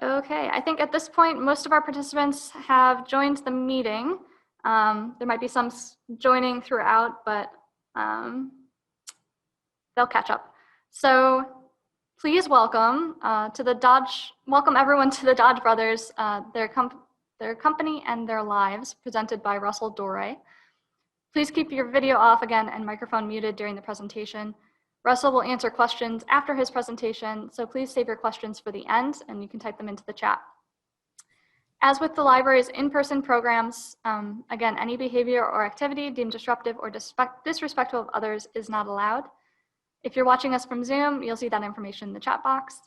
Okay, I think at this point, most of our participants have joined the meeting. There might be some joining throughout, but they'll catch up. So please welcome everyone to the Dodge Brothers, their company and their lives, presented by Russel Dore. Please keep your video off again and microphone muted during the presentation. Russell will answer questions after his presentation, so please save your questions for the end and you can type them into the chat. As with the library's in-person programs, again, any behavior or activity deemed disruptive or disrespectful of others is not allowed. If you're watching us from Zoom, you'll see that information in the chat box.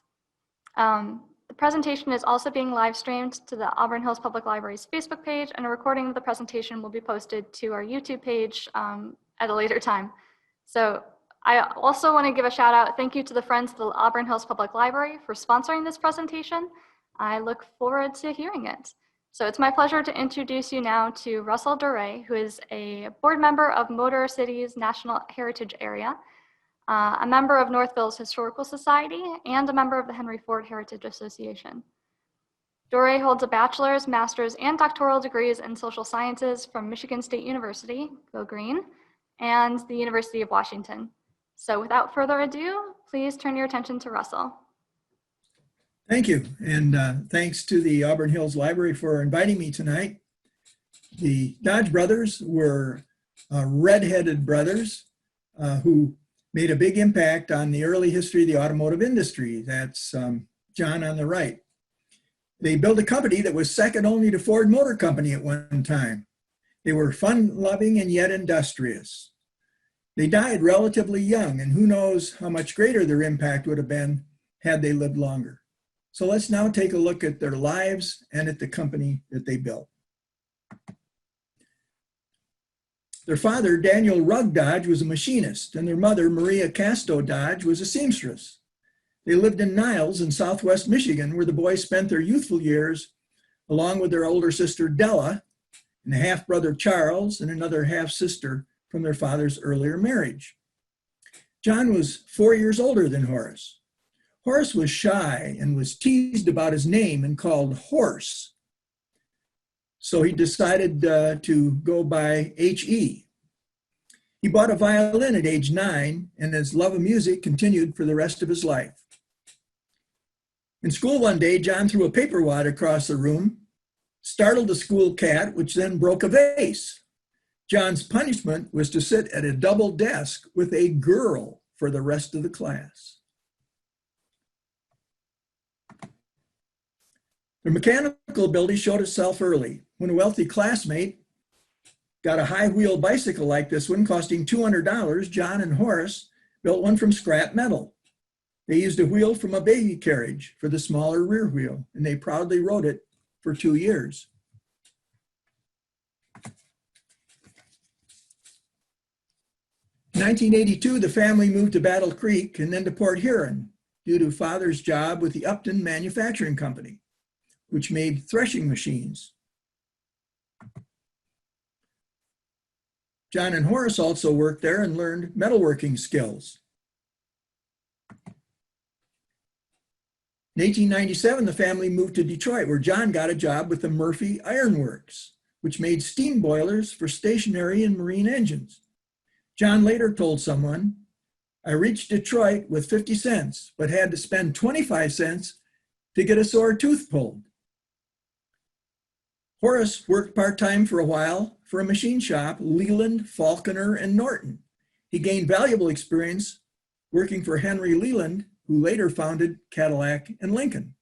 The presentation is also being live streamed to the Auburn Hills Public Library's Facebook page, and a recording of the presentation will be posted to our YouTube page at a later time. So I also want to give a shout out, thank you to the Friends of the Auburn Hills Public Library for sponsoring this presentation. I look forward to hearing it. So it's my pleasure to introduce you now to Russel Dore, who is a board member of Motor Cities National Heritage Area, a member of Northville's Historical Society, and a member of the Henry Ford Heritage Association. Dore holds a bachelor's, master's, and doctoral degrees in social sciences from Michigan State University, go Green, and the University of Washington. So without further ado, please turn your attention to Russell. Thank you, and thanks to the Auburn Hills Library for inviting me tonight. The Dodge brothers were red-headed brothers who made a big impact on the early history of the automotive industry. That's John on the right. They built a company that was second only to Ford Motor Company at one time. They were fun-loving and yet industrious. They died relatively young, and who knows how much greater their impact would have been had they lived longer. So let's now take a look at their lives and at the company that they built. Their father, Daniel Rugg Dodge, was a machinist, and their mother, Maria Casto Dodge, was a seamstress. They lived in Niles in southwest Michigan, where the boys spent their youthful years, along with their older sister, Della, and a half-brother, Charles, and another half-sister from their father's earlier marriage. John was 4 years older than Horace. Horace was shy and was teased about his name and called Horse. So he decided to go by H.E. He bought a violin at age 9, and his love of music continued for the rest of his life. In school one day, John threw a paper wad across the room, startled the school cat, which then broke a vase. John's punishment was to sit at a double desk with a girl for the rest of the class. Their mechanical ability showed itself early. When a wealthy classmate got a high-wheel bicycle like this one, costing $200, John and Horace built one from scrap metal. They used a wheel from a baby carriage for the smaller rear wheel, and they proudly rode it for 2 years. In 1982, the family moved to Battle Creek and then to Port Huron due to father's job with the Upton Manufacturing Company, which made threshing machines. John and Horace also worked there and learned metalworking skills. In 1897, the family moved to Detroit, where John got a job with the Murphy Iron Works, which made steam boilers for stationary and marine engines. John later told someone, "I reached Detroit with 50 cents, but had to spend 25 cents to get a sore tooth pulled." Horace worked part-time for a while for a machine shop, Leland, Falconer, and Norton. He gained valuable experience working for Henry Leland, who later founded Cadillac and Lincoln.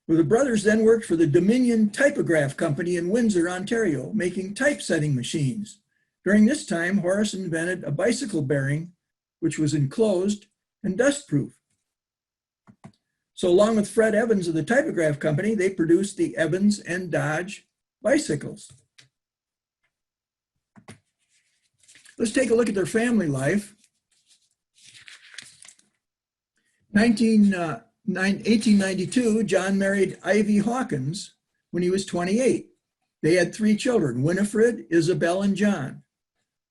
The brothers then worked for the Dominion Typograph Company in Windsor, Ontario, making typesetting machines. During this time, Horace invented a bicycle bearing, which was enclosed and dustproof. So along with Fred Evans of the Typograph Company, they produced the Evans and Dodge bicycles. Let's take a look at their family life. 1892, John married Ivy Hawkins when he was 28. They had 3 children, Winifred, Isabel, and John.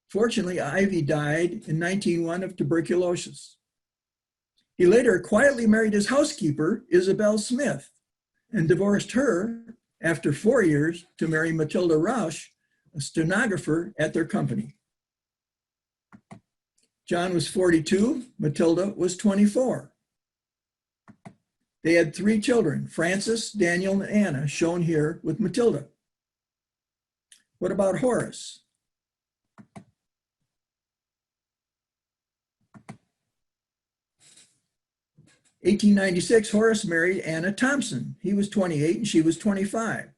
Fortunately, Ivy died in 1901 of tuberculosis. He later quietly married his housekeeper, Isabel Smith, and divorced her after 4 years to marry Matilda Rausch, a stenographer at their company. John was 42, Matilda was 24. They had 3 children, Francis, Daniel, and Anna, shown here with Matilda. What about Horace? In 1896, Horace married Anna Thompson. He was 28 and she was 25.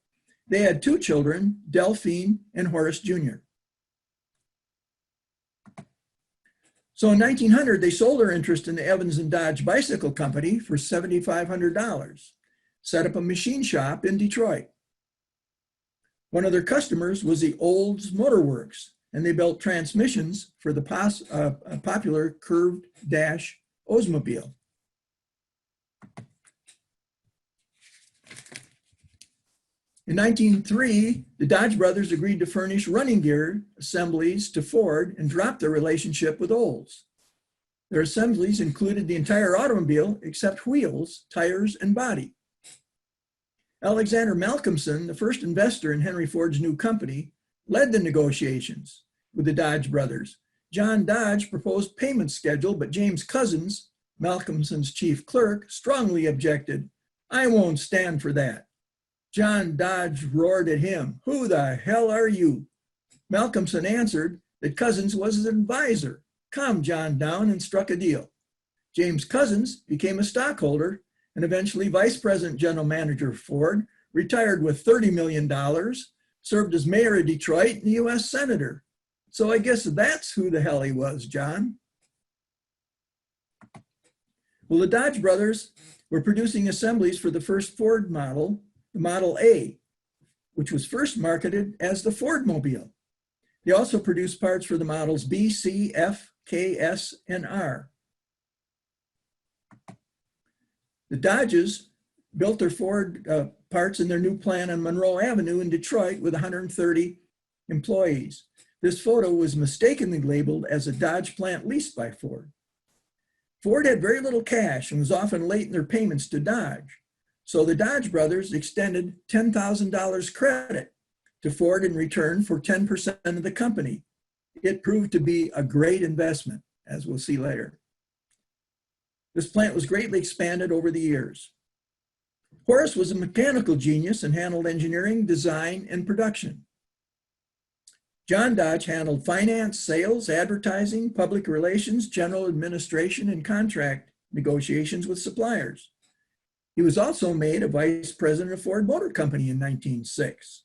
They had 2 children, Delphine and Horace Jr. So in 1900, they sold their interest in the Evans and Dodge Bicycle Company for $7,500, set up a machine shop in Detroit. One of their customers was the Olds Motor Works, and they built transmissions for the popular curved dash Oldsmobile. In 1903, the Dodge brothers agreed to furnish running gear assemblies to Ford and dropped their relationship with Olds. Their assemblies included the entire automobile except wheels, tires, and body. Alexander Malcolmson, the first investor in Henry Ford's new company, led the negotiations with the Dodge brothers. John Dodge proposed payment schedule, but James Couzens, Malcolmson's chief clerk, strongly objected. "I won't stand for that." John Dodge roared at him, "Who the hell are you?" Malcolmson answered that Couzens was his advisor. "Calm John down," and struck a deal. James Couzens became a stockholder and eventually vice president general manager of Ford, retired with $30 million, served as mayor of Detroit and a US senator. So I guess that's who the hell he was, John. Well, the Dodge brothers were producing assemblies for the first Ford model, the Model A, which was first marketed as the Fordmobile. They also produced parts for the models B, C, F, K, S, and R. The Dodges built their Ford parts in their new plant on Monroe Avenue in Detroit with 130 employees. This photo was mistakenly labeled as a Dodge plant leased by Ford. Ford had very little cash and was often late in their payments to Dodge. So the Dodge brothers extended $10,000 credit to Ford in return for 10% of the company. It proved to be a great investment, as we'll see later. This plant was greatly expanded over the years. Horace was a mechanical genius and handled engineering, design, and production. John Dodge handled finance, sales, advertising, public relations, general administration, and contract negotiations with suppliers. He was also made a vice president of Ford Motor Company in 1906.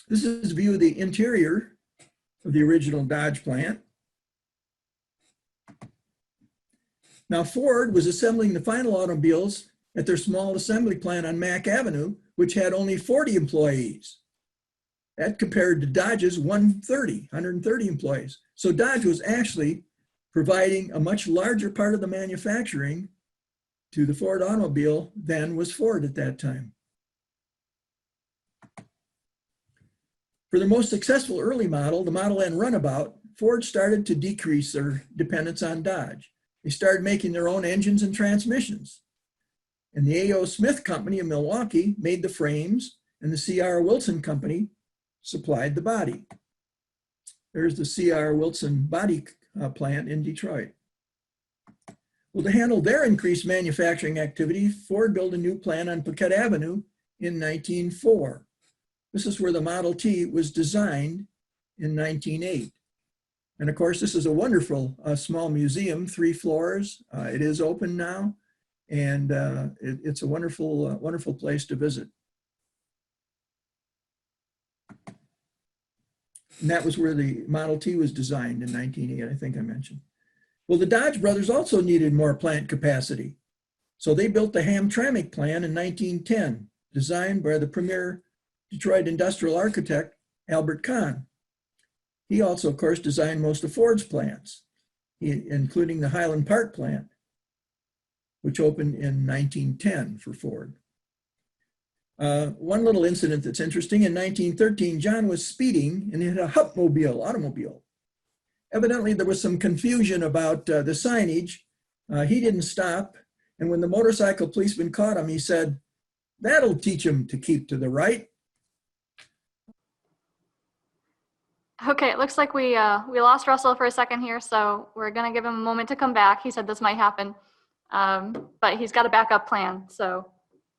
This is a view of the interior of the original Dodge plant. Now, Ford was assembling the final automobiles at their small assembly plant on Mack Avenue, which had only 40 employees. That compared to Dodge's 130 employees. So Dodge was actually providing a much larger part of the manufacturing to the Ford automobile than was Ford at that time. For the most successful early model, the Model N Runabout, Ford started to decrease their dependence on Dodge. They started making their own engines and transmissions. And the A.O. Smith Company in Milwaukee made the frames, and the C.R. Wilson Company supplied the body. There's the C.R. Wilson body plant in Detroit. Well, to handle their increased manufacturing activity, Ford built a new plant on Paquette Avenue in 1904. This is where the Model T was designed in 1908. And of course, this is a wonderful small museum, 3 floors. It is open now, and it's a wonderful, wonderful place to visit. And that was where the Model T was designed in 1908, I think I mentioned. Well, the Dodge brothers also needed more plant capacity. So they built the HAMTRAMCK plant in 1910, designed by the premier Detroit industrial architect, Albert Kahn. He also, of course, designed most of Ford's plants, including the Highland Park plant, which opened in 1910 for Ford. One little incident that's interesting, in 1913, John was speeding and hit a HAMTRAMCK automobile. Evidently, there was some confusion about the signage. He didn't stop. And when the motorcycle policeman caught him, he said, "That'll teach him to keep to the right." Okay, it looks like we lost Russell for a second here, so we're gonna give him a moment to come back. He said this might happen, but he's got a backup plan, so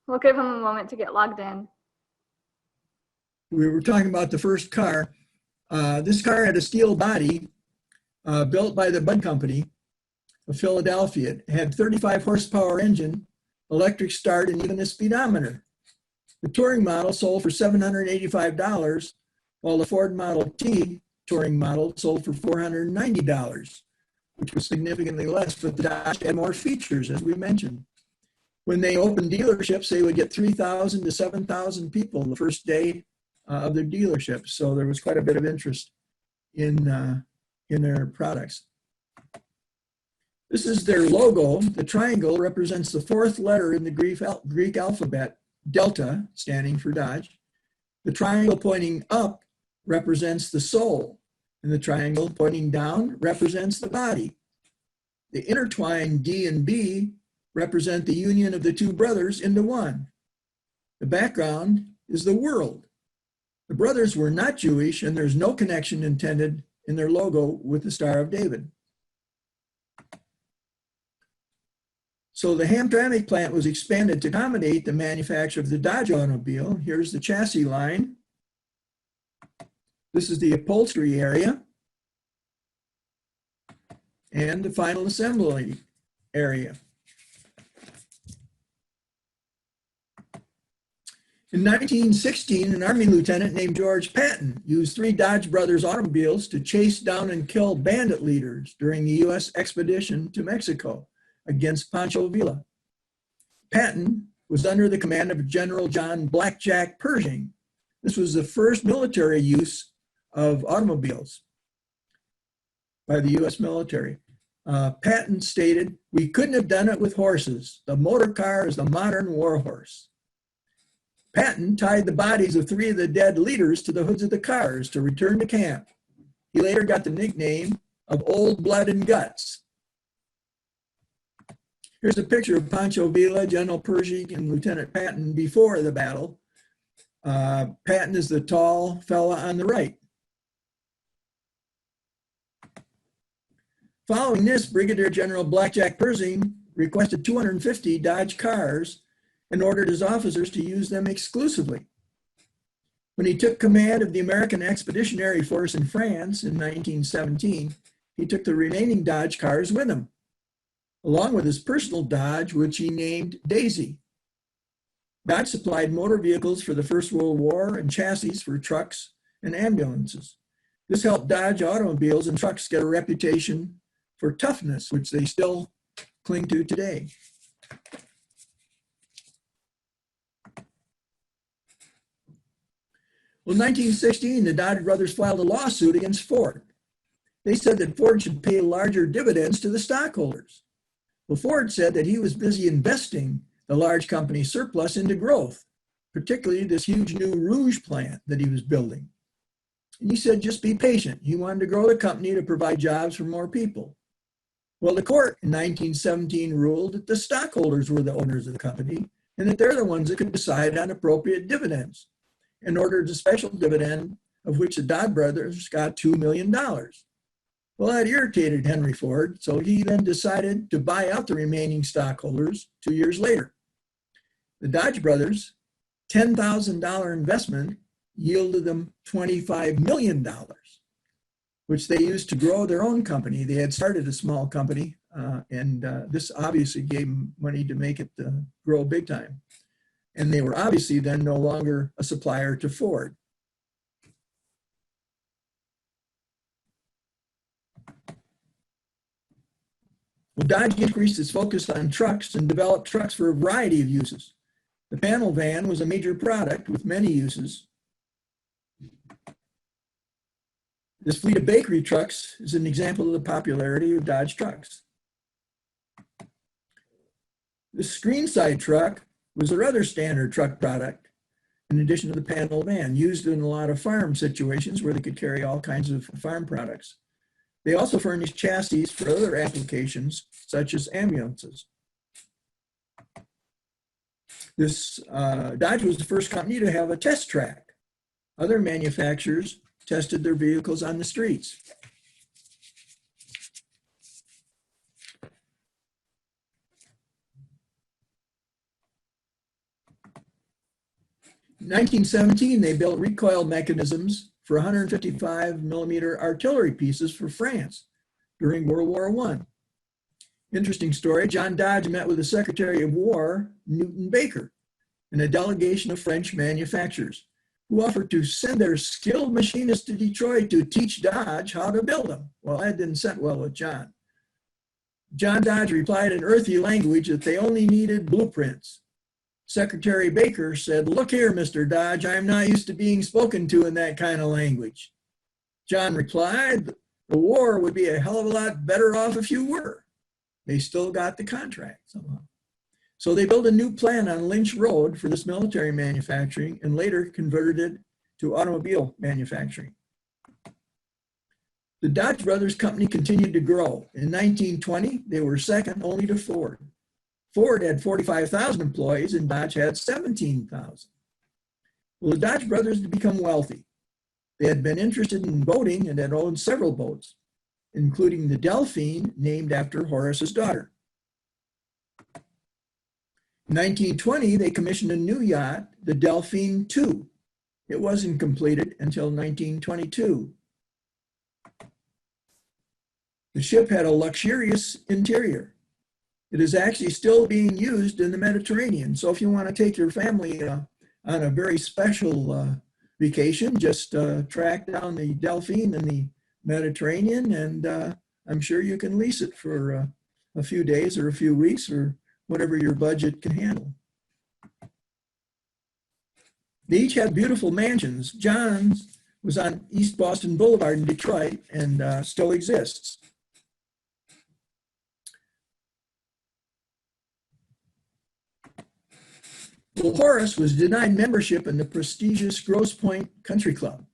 we'll give him a moment to get logged in. We were talking about the first car. This car had a steel body built by the Budd Company of Philadelphia. It had 35 horsepower engine, electric start, and even a speedometer. The touring model sold for $785, while the Ford Model T touring model sold for $490, which was significantly less, but the Dodge had more features, as we mentioned. When they opened dealerships, they would get 3,000 to 7,000 people the first day of their dealership. So there was quite a bit of interest in their products. This is their logo. The triangle represents the fourth letter in the Greek alphabet, delta, standing for Dodge. The triangle pointing up represents the soul, and the triangle pointing down represents the body. The intertwined D and B represent the union of the two brothers into one. The background is the world. The brothers were not Jewish, and there's no connection intended in their logo with the Star of David. So the Hamtramck plant was expanded to accommodate the manufacture of the Dodge automobile. Here's the chassis line. This is the upholstery area and the final assembly area. In 1916, an Army lieutenant named George Patton used 3 Dodge Brothers automobiles to chase down and kill bandit leaders during the U.S. expedition to Mexico against Pancho Villa. Patton was under the command of General John Blackjack Pershing. This was the first military use of automobiles by the U.S. military. Patton stated, "We couldn't have done it with horses. The motor car is the modern war horse." Patton tied the bodies of 3 of the dead leaders to the hoods of the cars to return to camp. He later got the nickname of Old Blood and Guts. Here's a picture of Pancho Villa, General Pershing, and Lieutenant Patton before the battle. Patton is the tall fella on the right. Following this, Brigadier General Blackjack Pershing requested 250 Dodge cars and ordered his officers to use them exclusively. When he took command of the American Expeditionary Force in France in 1917, he took the remaining Dodge cars with him, along with his personal Dodge, which he named Daisy. Dodge supplied motor vehicles for the First World War and chassis for trucks and ambulances. This helped Dodge automobiles and trucks get a reputation for toughness, which they still cling to today. Well, in 1916, the Dodge brothers filed a lawsuit against Ford. They said that Ford should pay larger dividends to the stockholders. Well, Ford said that he was busy investing the large company surplus into growth, particularly this huge new Rouge plant that he was building. And he said, just be patient. He wanted to grow the company to provide jobs for more people. Well, the court in 1917 ruled that the stockholders were the owners of the company and that they're the ones that could decide on appropriate dividends, and ordered a special dividend of which the Dodge brothers got $2 million. Well, that irritated Henry Ford, so he then decided to buy out the remaining stockholders 2 years later. The Dodge brothers' $10,000 investment yielded them $25 million, which they used to grow their own company. They had started a small company, and this obviously gave them money to make it grow big time. And they were obviously then no longer a supplier to Ford. Well, Dodge increased its focus on trucks and developed trucks for a variety of uses. The panel van was a major product with many uses. This fleet of bakery trucks is an example of the popularity of Dodge trucks. The SCREENSIDE truck was their other standard truck product. in addition to the panel van, used in a lot of farm situations where they could carry all kinds of farm products. They also furnished chassis for other applications, such as ambulances. This Dodge was the first company to have a test track. Other manufacturers tested their vehicles on the streets. In 1917, they built recoil mechanisms for 155 millimeter artillery pieces for France during World War I. Interesting story, John Dodge met with the Secretary of War, Newton Baker, and a delegation of French manufacturers who offered to send their skilled machinists to Detroit to teach Dodge how to build them. Well, that didn't sit well with John. John Dodge replied in earthy language that they only needed blueprints. Secretary Baker said, "Look here, Mr. Dodge, I'm not used to being spoken to in that kind of language." John replied, "The war would be a hell of a lot better off if you were." They still got the contract somehow. So they built a new plant on Lynch Road for this military manufacturing and later converted it to automobile manufacturing. The Dodge Brothers Company continued to grow. In 1920, they were second only to Ford. Ford had 45,000 employees and Dodge had 17,000. Well, the Dodge brothers had become wealthy. They had been interested in boating and had owned several boats, including the Delphine, named after Horace's daughter. In 1920, they commissioned a new yacht, the Delphine II. It wasn't completed until 1922. The ship had a luxurious interior. It is actually still being used in the Mediterranean. So if you want to take your family on a very special vacation, just track down the Delphine in the Mediterranean, and I'm sure you can lease it for a few days or a few weeks or whatever your budget can handle. They each had beautiful mansions. John's was on East Boston Boulevard in Detroit and still exists. Well, Horace was denied membership in the prestigious Grosse Pointe Country Club.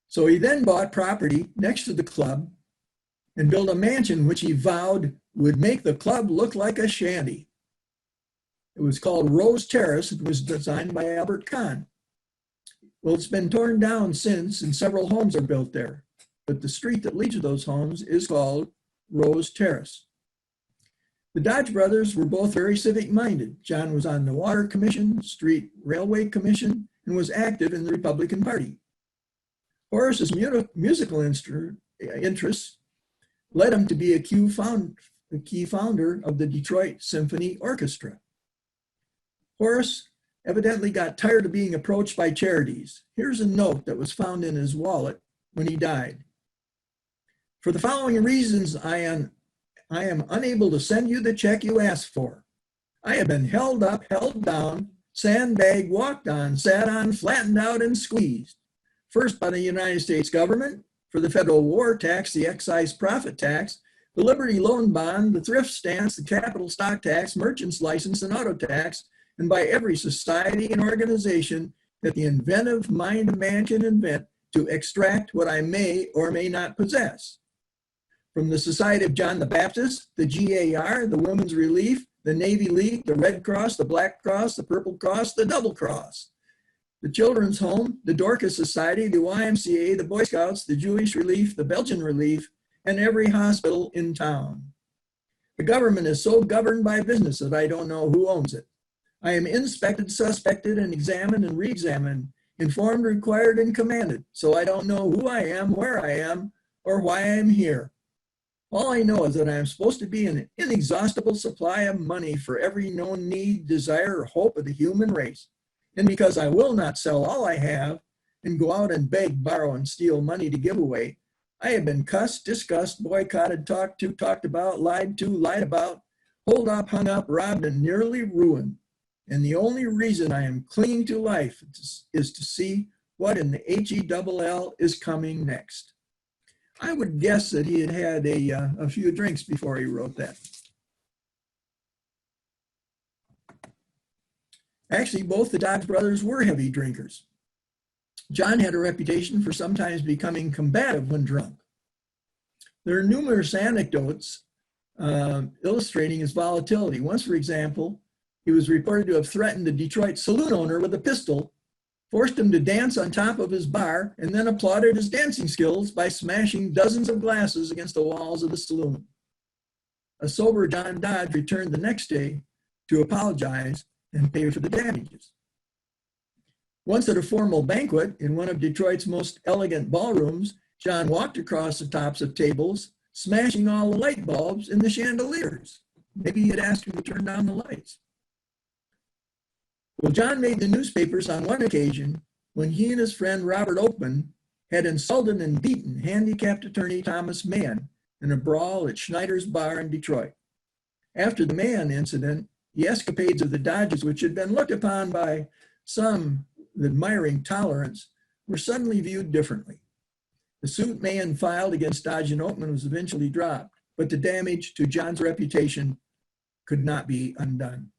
So he then bought property next to the club and built a mansion which he vowed would make the club look like a shanty. It was called Rose Terrace. It was designed by Albert Kahn. Well, it's been torn down since and several homes are built there. But the street that leads to those homes is called Rose Terrace. The Dodge brothers were both very civic-minded. John was on the Water Commission, Street Railway Commission, and was active in the Republican Party. Horace's musical interests led him to be a key founder of the Detroit Symphony Orchestra. Horace evidently got tired of being approached by charities. Here's a note that was found in his wallet when he died. "For the following reasons, I am unable to send you the check you asked for. I have been held up, held down, sandbagged, walked on, sat on, flattened out, and squeezed. First by the United States government for the federal war tax, the excise profit tax, the Liberty Loan Bond, the thrift stance, the capital stock tax, merchant's license, and auto tax, and by every society and organization that the inventive mind of man can invent to extract what I may or may not possess. From the Society of John the Baptist, the GAR, the Women's Relief, the Navy League, the Red Cross, the Black Cross, the Purple Cross, the Double Cross, the Children's Home, the Dorcas Society, the YMCA, the Boy Scouts, the Jewish Relief, the Belgian Relief, and every hospital in town. The government is so governed by business that I don't know who owns it. I am inspected, suspected, and examined and re-examined, informed, required, and commanded, so I don't know who I am, where I am, or why I am here. All I know is that I am supposed to be an inexhaustible supply of money for every known need, desire, or hope of the human race. And because I will not sell all I have and go out and beg, borrow, and steal money to give away, I have been cussed, discussed, boycotted, talked to, talked about, lied to, lied about, pulled up, hung up, robbed, and nearly ruined. And the only reason I am clinging to life is to see what in the HELL is coming next." I would guess that he had had a few drinks before he wrote that. Actually, both the Dodge brothers were heavy drinkers. John had a reputation for sometimes becoming combative when drunk. There are numerous anecdotes illustrating his volatility. Once, for example, he was reported to have threatened a Detroit saloon owner with a pistol, forced him to dance on top of his bar, and then applauded his dancing skills by smashing dozens of glasses against the walls of the saloon. A sober John Dodge returned the next day to apologize and pay for the damages. Once at a formal banquet in one of Detroit's most elegant ballrooms, John walked across the tops of tables, smashing all the light bulbs in the chandeliers. Maybe he had asked him to turn down the lights. Well, John made the newspapers on one occasion when he and his friend Robert Oakman had insulted and beaten handicapped attorney Thomas Mann in a brawl at Schneider's Bar in Detroit. After the Mann incident, the escapades of the Dodges, which had been looked upon by some with admiring tolerance, were suddenly viewed differently. The suit Mann filed against Dodge and Oakman was eventually dropped, but the damage to John's reputation could not be undone.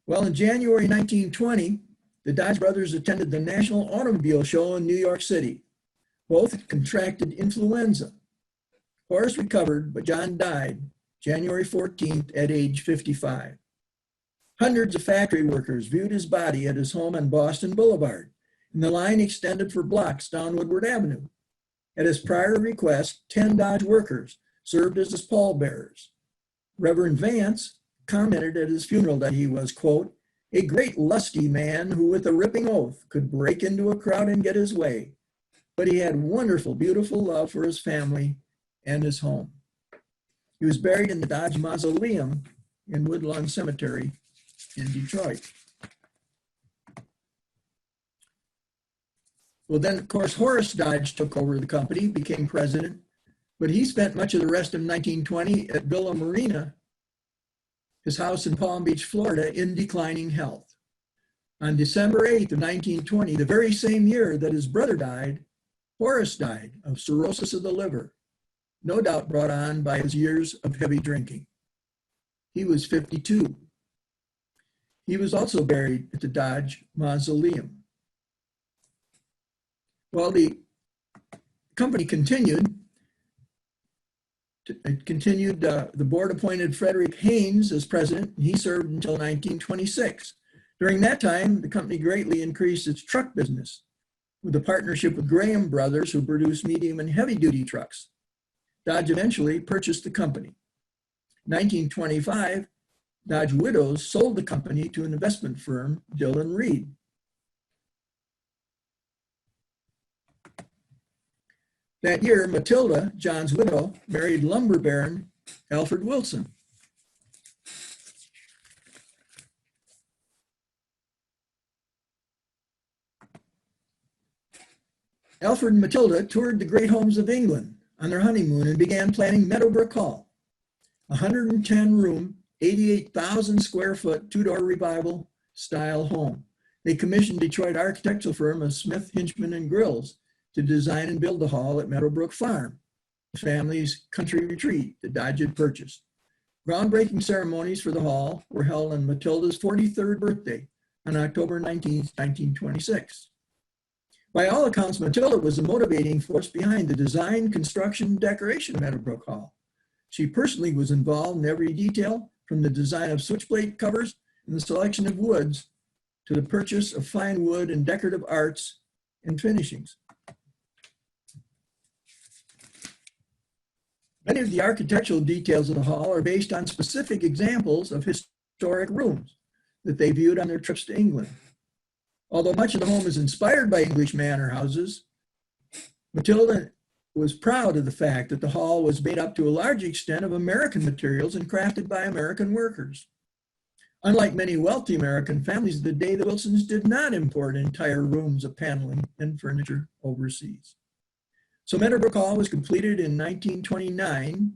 Well, in January 1920, the Dodge brothers attended the National Automobile Show in New York City. Both contracted influenza. Horace recovered, but John died January 14th at age 55. Hundreds of factory workers viewed his body at his home on Boston Boulevard, and the line extended for blocks down Woodward Avenue. At his prior request, 10 Dodge workers served as his pallbearers. Reverend Vance commented at his funeral that he was, quote, a great lusty man who with a ripping oath could break into a crowd and get his way, but he had wonderful, beautiful love for his family and his home. He was buried in the Dodge Mausoleum in Woodlawn Cemetery in Detroit. Well, then, of course, Horace Dodge took over the company, became president, but he spent much of the rest of 1920 at Villa Marina, his house in Palm Beach, Florida, in declining health. On December 8th of 1920, the very same year that his brother died, Horace died of cirrhosis of the liver, no doubt brought on by his years of heavy drinking. He was 52. He was also buried at the Dodge Mausoleum. Well, the company continued. The board appointed Frederick Haynes as president, and he served until 1926. During that time, the company greatly increased its truck business with a partnership with Graham Brothers, who produced medium and heavy-duty trucks. Dodge eventually purchased the company. In 1925, Dodge widows sold the company to an investment firm, Dillon Reed. That year, Matilda, John's widow, married lumber baron Alfred Wilson. Alfred and Matilda toured the great homes of England on their honeymoon and began planning Meadowbrook Hall, a 110-room, 88,000 square foot, two-door revival style home. They commissioned Detroit architectural firm of Smith, Hinchman, and Grills to design and build the hall at Meadowbrook Farm, the family's country retreat that Dodge had purchased. Groundbreaking ceremonies for the hall were held on Matilda's 43rd birthday on October 19, 1926. By all accounts, Matilda was the motivating force behind the design, construction, and decoration of Meadowbrook Hall. She personally was involved in every detail, from the design of switchblade covers and the selection of woods to the purchase of fine wood and decorative arts and finishings. Many of the architectural details of the hall are based on specific examples of historic rooms that they viewed on their trips to England. Although much of the home is inspired by English manor houses, Matilda was proud of the fact that the hall was made up to a large extent of American materials and crafted by American workers. Unlike many wealthy American families of the day, the Wilsons did not import entire rooms of paneling and furniture overseas. So Meadowbrook Hall was completed in 1929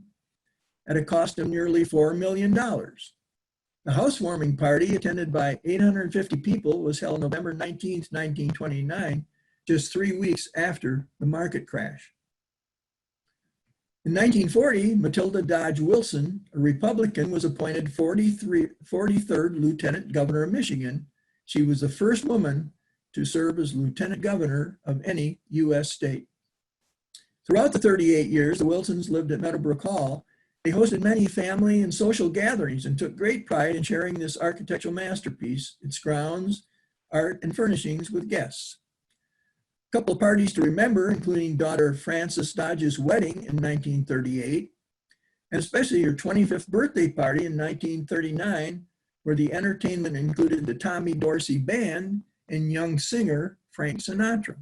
at a cost of nearly $4 million. The housewarming party, attended by 850 people, was held November 19, 1929, just 3 weeks after the market crash. In 1940, Matilda Dodge Wilson, a Republican, was appointed 43rd Lieutenant Governor of Michigan. She was the first woman to serve as Lieutenant Governor of any U.S. state. Throughout the 38 years the Wilsons lived at Meadowbrook Hall, they hosted many family and social gatherings and took great pride in sharing this architectural masterpiece, its grounds, art, and furnishings with guests. A couple of parties to remember, including daughter Frances Dodge's wedding in 1938, and especially her 25th birthday party in 1939, where the entertainment included the Tommy Dorsey Band and young singer Frank Sinatra.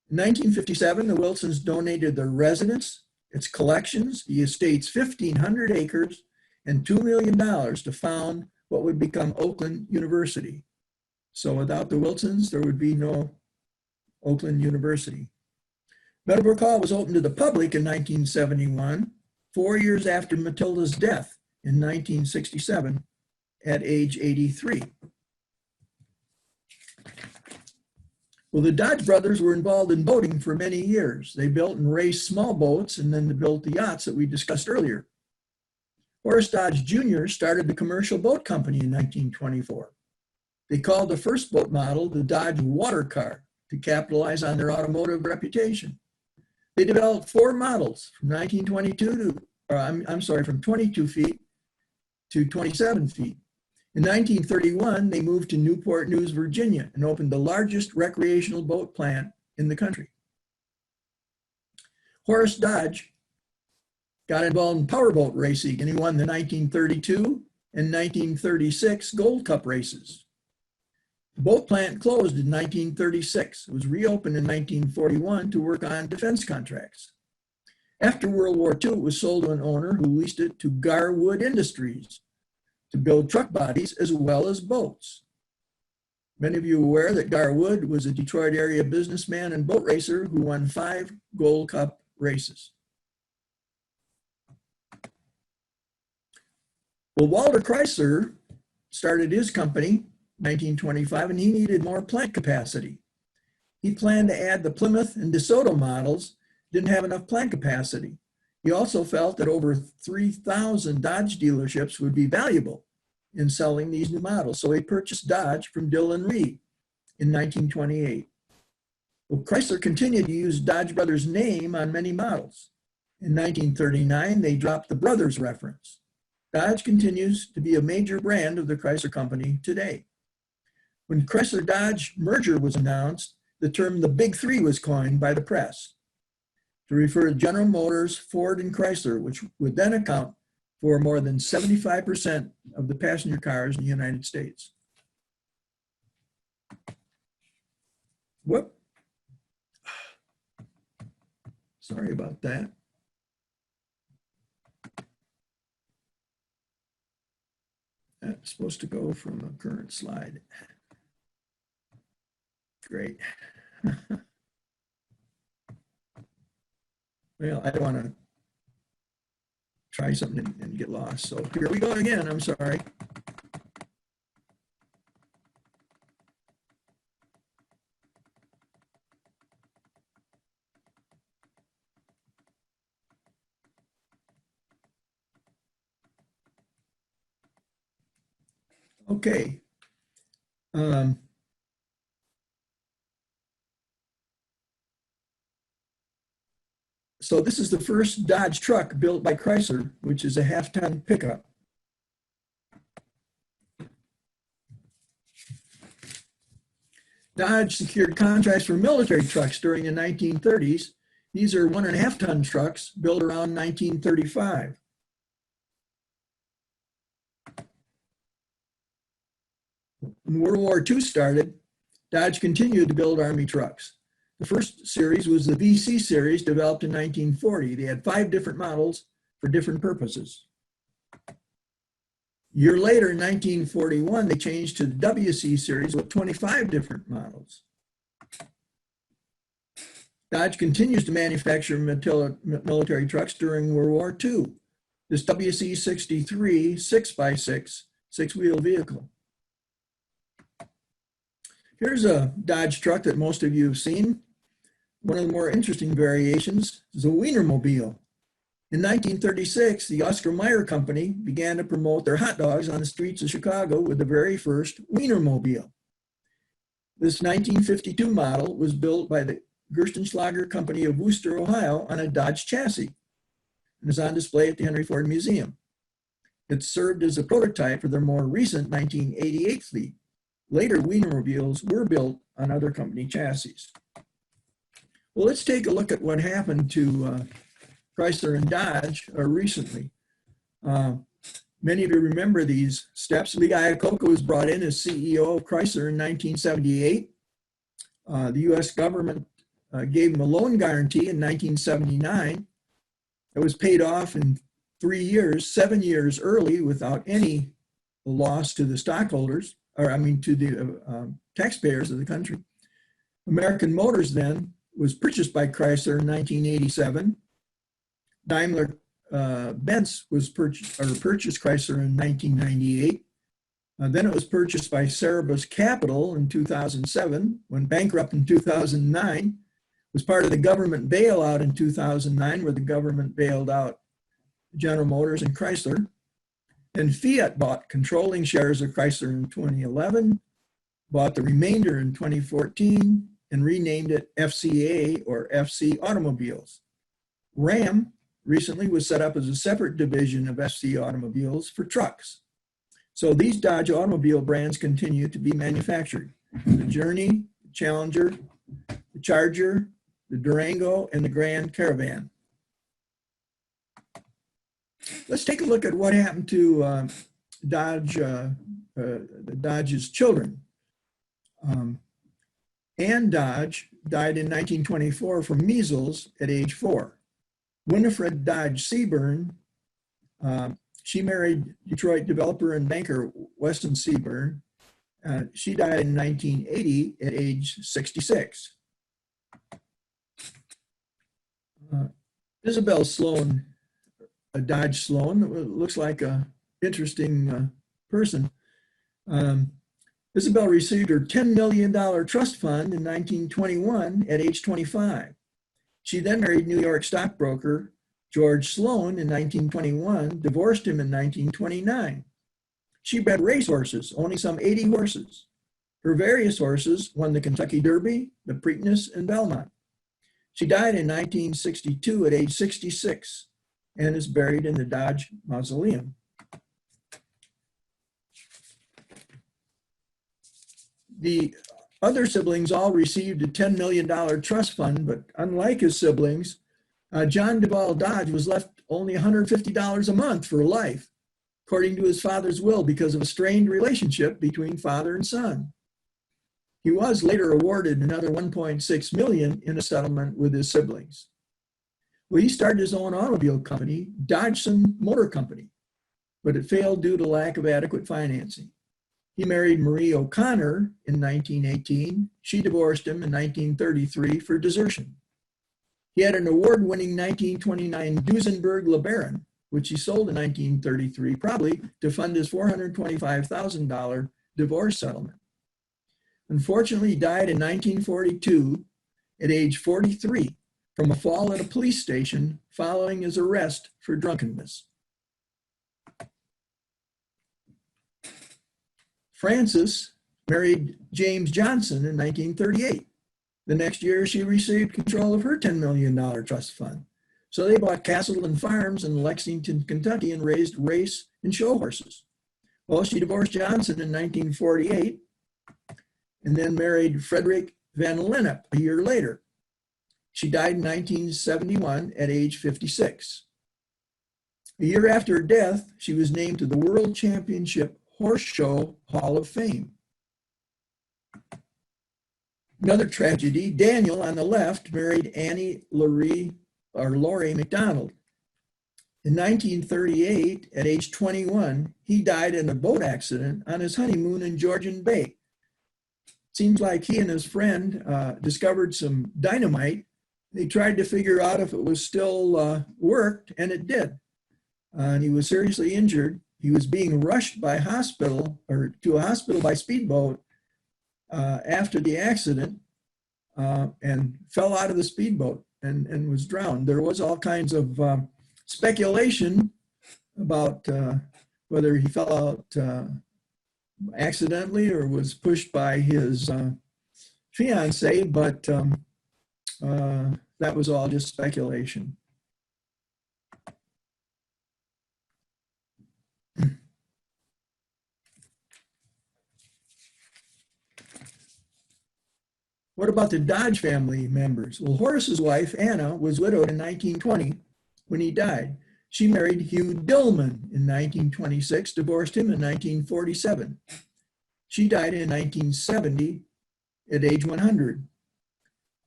In 1957, the Wilsons donated their residence, its collections, the estate's 1,500 acres, and $2 million to found what would become Oakland University. So without the Wilsons, there would be no Oakland University. Meadowbrook Hall was opened to the public in 1971, 4 years after Matilda's death in 1967 at age 83. Well, the Dodge brothers were involved in boating for many years. They built and raced small boats and then they built the yachts that we discussed earlier. Horace Dodge Jr. started the commercial boat company in 1924. They called the first boat model the Dodge Water Car to capitalize on their automotive reputation. They developed 4 models from 22 feet to 27 feet. In 1931, they moved to Newport News, Virginia, and opened the largest recreational boat plant in the country. Horace Dodge got involved in powerboat racing, and he won the 1932 and 1936 Gold Cup races. The boat plant closed in 1936. It was reopened in 1941 to work on defense contracts. After World War II, it was sold to an owner who leased it to Garwood Industries to build truck bodies as well as boats. Many of you are aware that Garwood was a Detroit area businessman and boat racer who won 5 Gold Cup races. Well, Walter Chrysler started his company in 1925, and he needed more plant capacity. He planned to add the Plymouth and DeSoto models, didn't have enough plant capacity. He also felt that over 3,000 Dodge dealerships would be valuable in selling these new models. So he purchased Dodge from Dillon Reed in 1928. Well, Chrysler continued to use Dodge Brothers' name on many models. In 1939, they dropped the Brothers reference. Dodge continues to be a major brand of the Chrysler Company today. When Chrysler-Dodge merger was announced, the term the Big Three was coined by the press to refer to General Motors, Ford, and Chrysler, which would then account for more than 75% of the passenger cars in the United States. Whoop. Sorry about that. That's supposed to go from a current slide. Great. Well, I don't want to try something and get lost. So here we go again. I'm sorry. Okay. So this is the first Dodge truck built by Chrysler, which is a half-ton pickup. Dodge secured contracts for military trucks during the 1930s. These are 1.5-ton trucks built around 1935. When World War II started, Dodge continued to build Army trucks. The first series was the VC series, developed in 1940. They had 5 different models for different purposes. A year later, in 1941, they changed to the WC series with 25 different models. Dodge continues to manufacture military trucks during World War II. This WC-63 6x6 six-wheel vehicle. Here's a Dodge truck that most of you have seen. One of the more interesting variations is the Wienermobile. In 1936, the Oscar Mayer Company began to promote their hot dogs on the streets of Chicago with the very first Wienermobile. This 1952 model was built by the Gerstenschlager Company of Wooster, Ohio on a Dodge chassis and is on display at the Henry Ford Museum. It served as a prototype for their more recent 1988 fleet. Later, Wienermobiles were built on other company chassis. Well, let's take a look at what happened to Chrysler and Dodge recently. Many of you remember these steps. Lee Iacocca was brought in as CEO of Chrysler in 1978. The US government gave him a loan guarantee in 1979. It was paid off in 3 years, 7 years early without any loss to the stockholders, or I mean to the taxpayers of the country. American Motors then was purchased by Chrysler in 1987. Daimler Benz was purchased Chrysler in 1998. Then it was purchased by Cerebus Capital in 2007, went bankrupt in 2009, was part of the government bailout in 2009, where the government bailed out General Motors and Chrysler. And Fiat bought controlling shares of Chrysler in 2011, bought the remainder in 2014, and renamed it FCA or FC Automobiles. Ram recently was set up as a separate division of FC Automobiles for trucks. So these Dodge automobile brands continue to be manufactured. The Journey, the Challenger, the Charger, the Durango, and the Grand Caravan. Let's take a look at what happened to Dodge's children. Ann Dodge died in 1924 from measles at age 4. Winifred Dodge Seaburn, she married Detroit developer and banker Weston Seaburn. She died in 1980 at age 66. Isabel Sloane, Dodge Sloane, looks like an interesting person. Isabel received her $10 million trust fund in 1921 at age 25. She then married New York stockbroker George Sloan in 1921, divorced him in 1929. She bred racehorses, owning some 80 horses. Her various horses won the Kentucky Derby, the Preakness, and Belmont. She died in 1962 at age 66 and is buried in the Dodge Mausoleum. The other siblings all received a $10 million trust fund, but unlike his siblings, John DUVAL Dodge was left only $150 a month for life, according to his father's will, because of a strained relationship between father and son. He was later awarded another $1.6 million in a settlement with his siblings. Well, he started his own automobile company, Dodgson Motor Company, but it failed due to lack of adequate financing. He married Marie O'Connor in 1918. She divorced him in 1933 for desertion. He had an award-winning 1929 Duesenberg LeBaron, which he sold in 1933, probably to fund his $425,000 divorce settlement. Unfortunately, he died in 1942 at age 43 from a fall at a police station following his arrest for drunkenness. Frances married James Johnson in 1938. The next year, she received control of her $10 million trust fund. So they bought Castleton Farms in Lexington, Kentucky, and raised race and show horses. Well, she divorced Johnson in 1948 and then married Frederick Van Lennep a year later. She died in 1971 at age 56. A year after her death, she was named to the World Championship Horse Show Hall of Fame. Another tragedy, Daniel on the left married Annie Laurie McDonald. In 1938, at age 21, he died in a boat accident on his honeymoon in Georgian Bay. Seems like he and his friend discovered some dynamite. They tried to figure out if it was still worked, and it did. And he was seriously injured. He was being rushed by to a hospital by speedboat after the accident. and fell out of the speedboat and was drowned. There was all kinds of speculation about whether he fell out accidentally or was pushed by his fiance, but that was all just speculation. What about the Dodge family members? Well, Horace's wife, Anna, was widowed in 1920 when he died. She married Hugh Dillman in 1926, divorced him in 1947. She died in 1970 at age 100.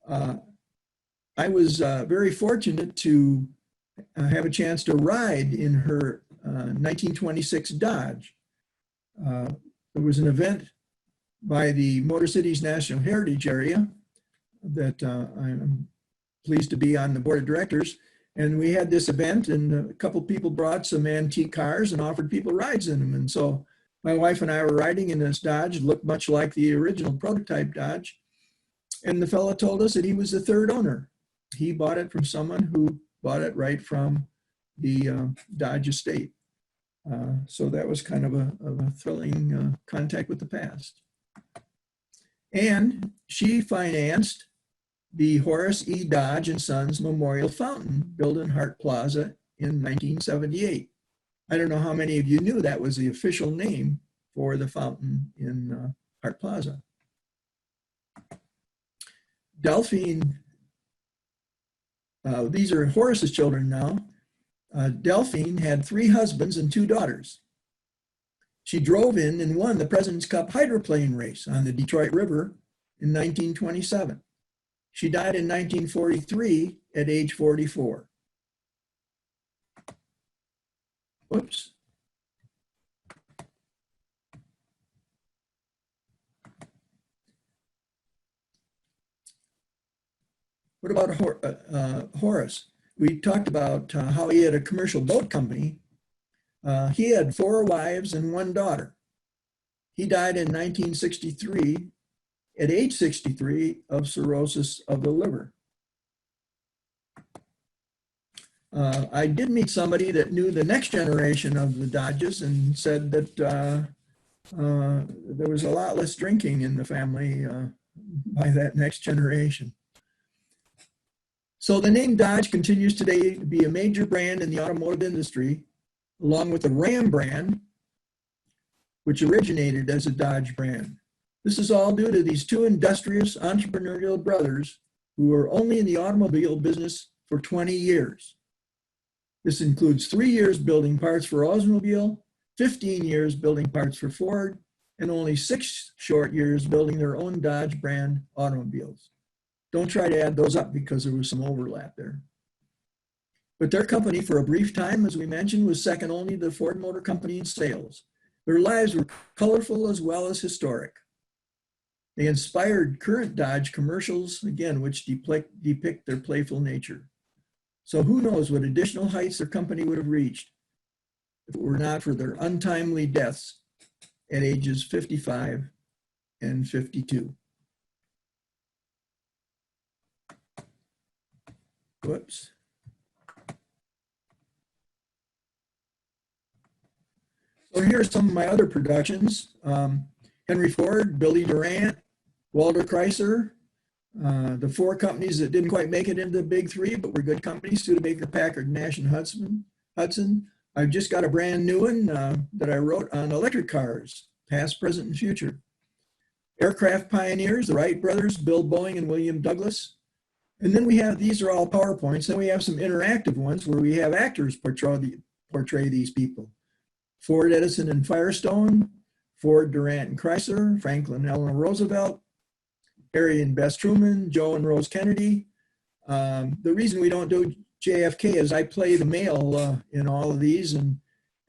I was very fortunate to have a chance to ride in her 1926 Dodge. There was an event by the Motor Cities National Heritage Area that I'm pleased to be on the board of directors. And we had this event, and a couple people brought some antique cars and offered people rides in them. And so my wife and I were riding in this Dodge. It looked much like the original prototype Dodge. And the fellow told us that he was the third owner. He bought it from someone who bought it right from the Dodge estate. So that was kind of a thrilling contact with the past. And she financed the Horace E. Dodge and Sons Memorial Fountain built in Hart Plaza in 1978. I don't know how many of you knew that was the official name for the fountain in Hart Plaza. Delphine, these are Horace's children now. Delphine had 3 husbands and 2 daughters. She drove in and won the President's Cup hydroplane race on the Detroit River in 1927. She died in 1943 at age 44. Whoops. What about Horace? We talked about how he had a commercial boat company. He had 4 wives and 1 daughter. He died in 1963 at age 63 of cirrhosis of the liver. I did meet somebody that knew the next generation of the Dodges and said that there was a lot less drinking in the family by that next generation. So the name Dodge continues today to be a major brand in the automotive industry, along with the Ram brand, which originated as a Dodge brand. This is all due to these 2 industrious entrepreneurial brothers who were only in the automobile business for 20 years. This includes 3 years building parts for Oldsmobile, 15 years building parts for Ford, and only 6 short years building their own Dodge brand automobiles. Don't try to add those up because there was some overlap there. But their company, for a brief time, as we mentioned, was second only to the Ford Motor Company in sales. Their lives were colorful as well as historic. They inspired current Dodge commercials, again, which depict their playful nature. So who knows what additional heights their company would have reached if it were not for their untimely deaths at ages 55 and 52. Whoops. So here are some of my other productions. Henry Ford, Billy Durant, Walter Chrysler, the 4 companies that didn't quite make it into the big 3, but were good companies, Studebaker, Packard, Nash, and Hudson. I've just got a brand new one that I wrote on electric cars, past, present, and future. Aircraft pioneers, the Wright brothers, Bill Boeing and William Douglas. And then we have, these are all PowerPoints. Then we have some interactive ones where we have actors portray these people. Ford, Edison, and Firestone, Ford, Durant, and Chrysler, Franklin, Eleanor Roosevelt, Harry and Bess Truman, Joe and Rose Kennedy. The reason we don't do JFK is I play the male in all of these, and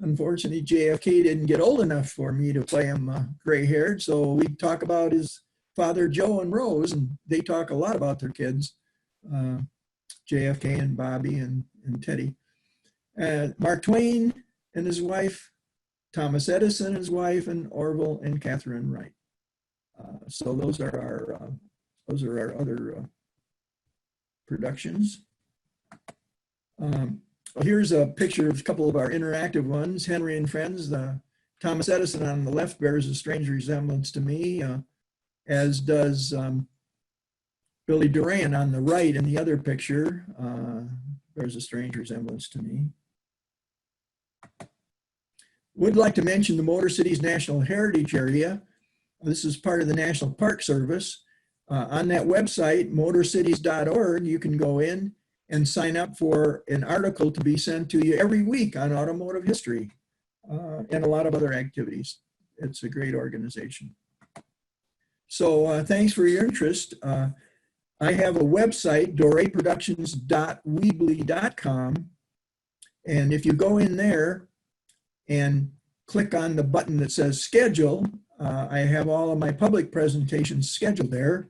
unfortunately JFK didn't get old enough for me to play him gray-haired, so we talk about his father Joe and Rose, and they talk a lot about their kids, JFK and Bobby and Teddy. Mark Twain and his wife, Thomas Edison and his wife, and Orville and Catherine Wright. So those are our those are our other productions. Here's a picture of a couple of our interactive ones. Henry and Friends. Thomas Edison on the left bears a strange resemblance to me, as does Billy Duran on the right in the other picture. Bears a strange resemblance to me. Would like to mention the Motor Cities National Heritage Area. This is part of the National Park Service. On that website, motorcities.org, you can go in and sign up for an article to be sent to you every week on automotive history and a lot of other activities. It's a great organization. So thanks for your interest. I have a website, doreproductions.weebly.com. And if you go in there and click on the button that says schedule, I have all of my public presentations scheduled there.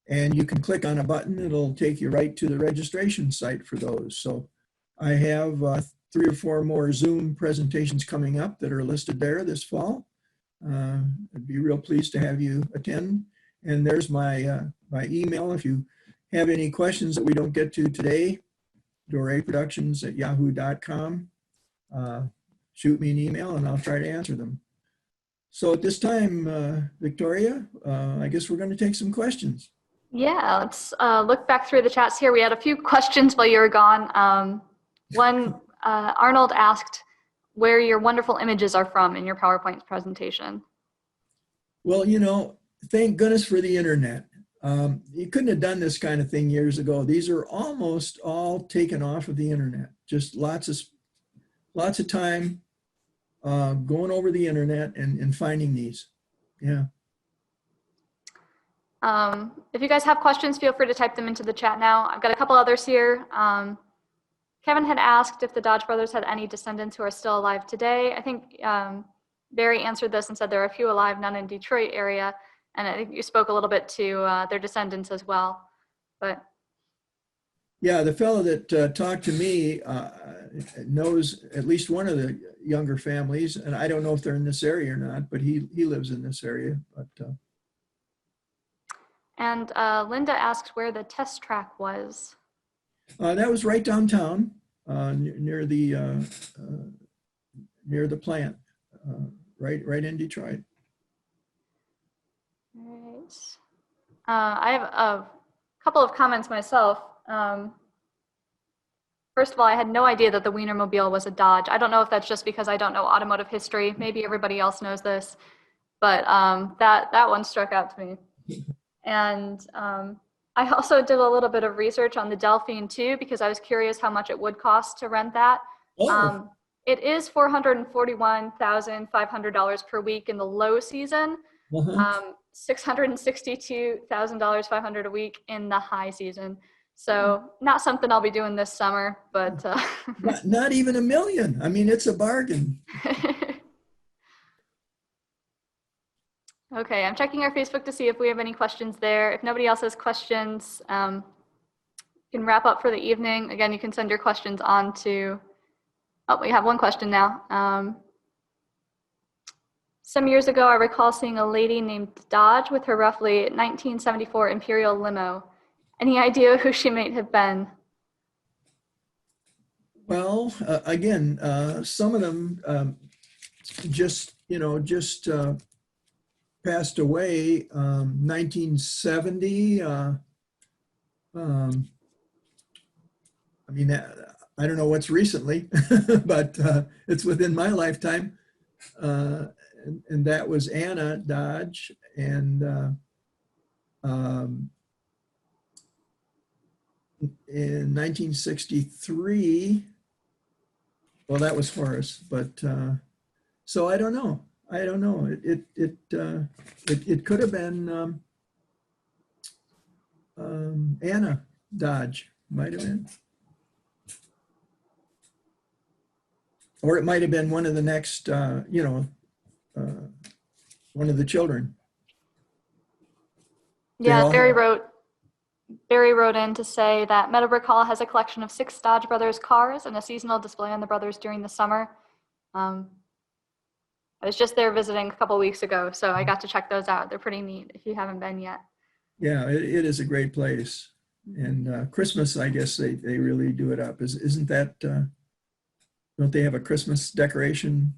And you can click on a button, it'll take you right to the registration site for those. So I have 3 or 4 more Zoom presentations coming up that are listed there this fall. I'd be real pleased to have you attend. And there's my, my email. If you have any questions that we don't get to today, doreproductions@yahoo.com. Shoot me an email and I'll try to answer them. So at this time, Victoria, I guess we're going to take some questions. Yeah, let's look back through the chats here. We had a few questions while you were gone. One, Arnold asked where your wonderful images are from in your PowerPoint presentation. Well, you know, thank goodness for the internet. You couldn't have done this kind of thing years ago. These are almost all taken off of the internet. Just lots of time going over the internet and finding these. Yeah. If you guys have questions, feel free to type them into the chat now. I've got a couple others here. Kevin had asked if the Dodge brothers had any descendants who are still alive today. I think Barry answered this and said there are a few alive, none in Detroit area. And I think you spoke a little bit to their descendants as well. But yeah, the fellow that talked to me knows at least one of the younger families, and I don't know if they're in this area or not, but he lives in this area. But and Linda asked where the test track was. That was right downtown, near the plant, right in Detroit. All right. I have a couple of comments myself. First of all, I had no idea that the Wienermobile was a Dodge. I don't know if that's just because I don't know automotive history. Maybe everybody else knows this, but that one struck out to me. And I also did a little bit of research on the Delphine too, because I was curious how much it would cost to rent that. Oh. It is $441,500 per week in the low season. $662,500 a week in the high season. So not something I'll be doing this summer, but not even $1 million. I mean, it's a bargain. Okay, I'm checking our Facebook to see if we have any questions there. If nobody else has questions, you can wrap up for the evening. Again, you can send your questions on to, oh, we have one question now. Some years ago, I recall seeing a lady named Dodge with her roughly 1974 Imperial limo. Any idea who she might have been? Well, again, some of them just passed away. 1970. I mean, I don't know what's recently, but it's within my lifetime. And that was Anna Dodge, and in 1963, well, that was Horace, but so I don't know. It could have been Anna Dodge, might have been, or it might have been one of the next, one of the children. Yeah, Barry wrote in to say that Meadowbrook Hall has a collection of 6 Dodge Brothers cars and a seasonal display on the brothers during the summer. I was just there visiting a couple weeks ago, so I got to check those out. They're pretty neat if you haven't been yet. Yeah, it is a great place. And Christmas, I guess they really do it up. Isn't that, don't they have a Christmas decoration?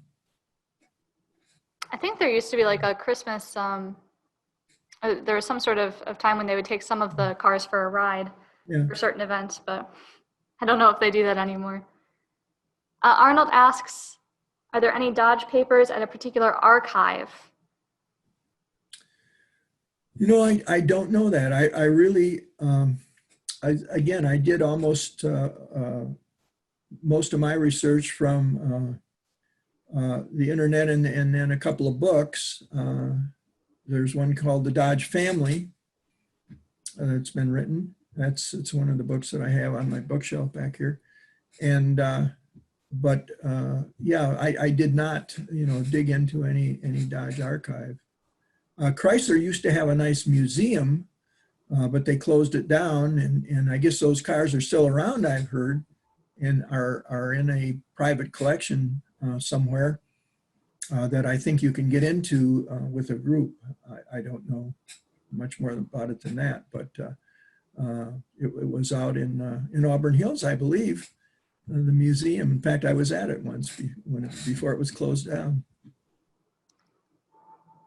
I think there used to be like a Christmas, there was some sort of time when they would take some of the cars for a ride Yeah. for certain events, but I don't know if they do that anymore. Arnold asks, are there any Dodge papers at a particular archive? You know, I don't know that. I really, again, I did almost most of my research from the internet and then a couple of books. There's one called The Dodge Family that's been written. It's one of the books that I have on my bookshelf back here. And but yeah, I did not, you know, dig into any Dodge archive. Chrysler used to have a nice museum, but they closed it down, and I guess those cars are still around, I've heard, and are in a private collection somewhere that I think you can get into with a group. I don't know much more about it than that, but it was out in Auburn Hills, I believe, the museum. In fact, I was at it once before it was closed down.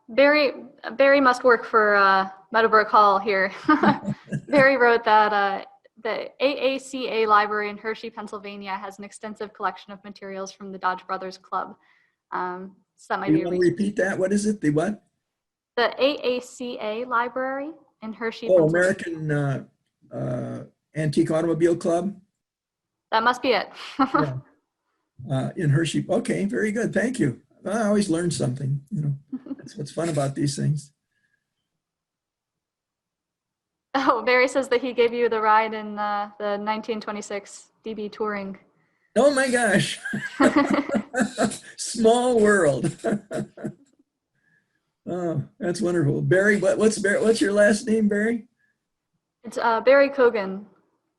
Barry must work for Meadowbrook Hall here. Barry wrote that the AACA library in Hershey, Pennsylvania has an extensive collection of materials from the Dodge Brothers Club. So that might You be want to repeat that? What is it? The what? The AACA library in Hershey, Oh, Pennsylvania. American Antique Automobile Club? That must be it. Yeah. In Hershey. Okay, very good. Thank you. I always learn something, you know. That's what's fun about these things. Oh, Barry says that he gave you the ride in the 1926 DB Touring. Oh my gosh. Small world. Oh, that's wonderful. Barry, what's your last name, Barry? It's Barry Cogan.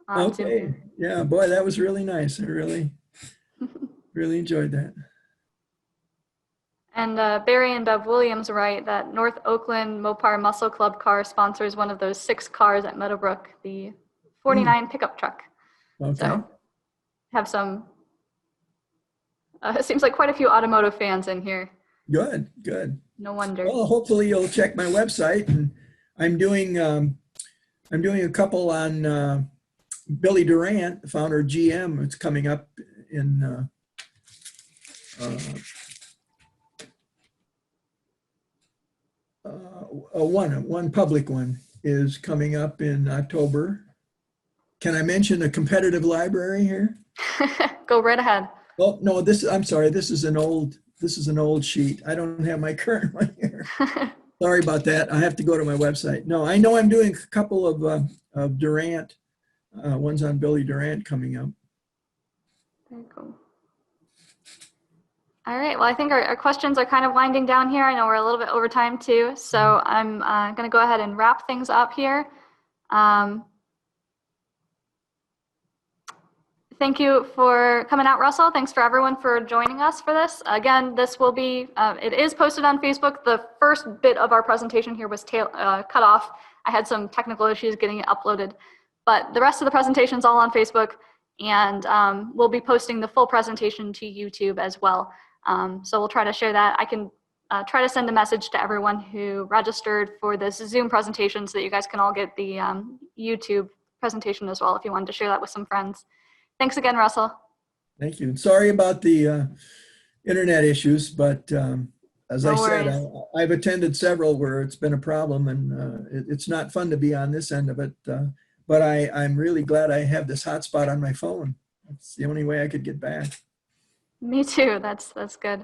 Okay. Yeah, boy, that was really nice. I really enjoyed that. And Barry and Bev Williams write that North Oakland Mopar Muscle Club car sponsors one of those 6 cars at Meadowbrook, the 49 pickup truck. Okay. So have some, it seems like quite a few automotive fans in here. Good, good. No wonder. Well, hopefully you'll check my website, and I'm doing a couple on Billy Durant, the founder of GM. It's coming up in one public one is coming up in October. Can I mention a competitive library here? Go right ahead. Oh no, I'm sorry. This is an old sheet. I don't have my current one here. Sorry about that. I have to go to my website. No, I know I'm doing a couple of Durant, ones on Billy Durant coming up. Very cool. All right, well, I think our questions are kind of winding down here. I know we're a little bit over time too, so I'm going to go ahead and wrap things up here. Thank you for coming out, Russell. Thanks for everyone for joining us for this. Again, this will be, it is posted on Facebook. The first bit of our presentation here was cut off. I had some technical issues getting it uploaded, but the rest of the presentation is all on Facebook, and we'll be posting the full presentation to YouTube as well. So we'll try to share that. I can try to send a message to everyone who registered for this Zoom presentation so that you guys can all get the YouTube presentation as well if you wanted to share that with some friends. Thanks again, Russell. Thank you. Sorry about the internet issues, but as No I said, worries. I've attended several where it's been a problem, and it's not fun to be on this end of it. But I'm really glad I have this hotspot on my phone. It's the only way I could get back. Me too. That's good.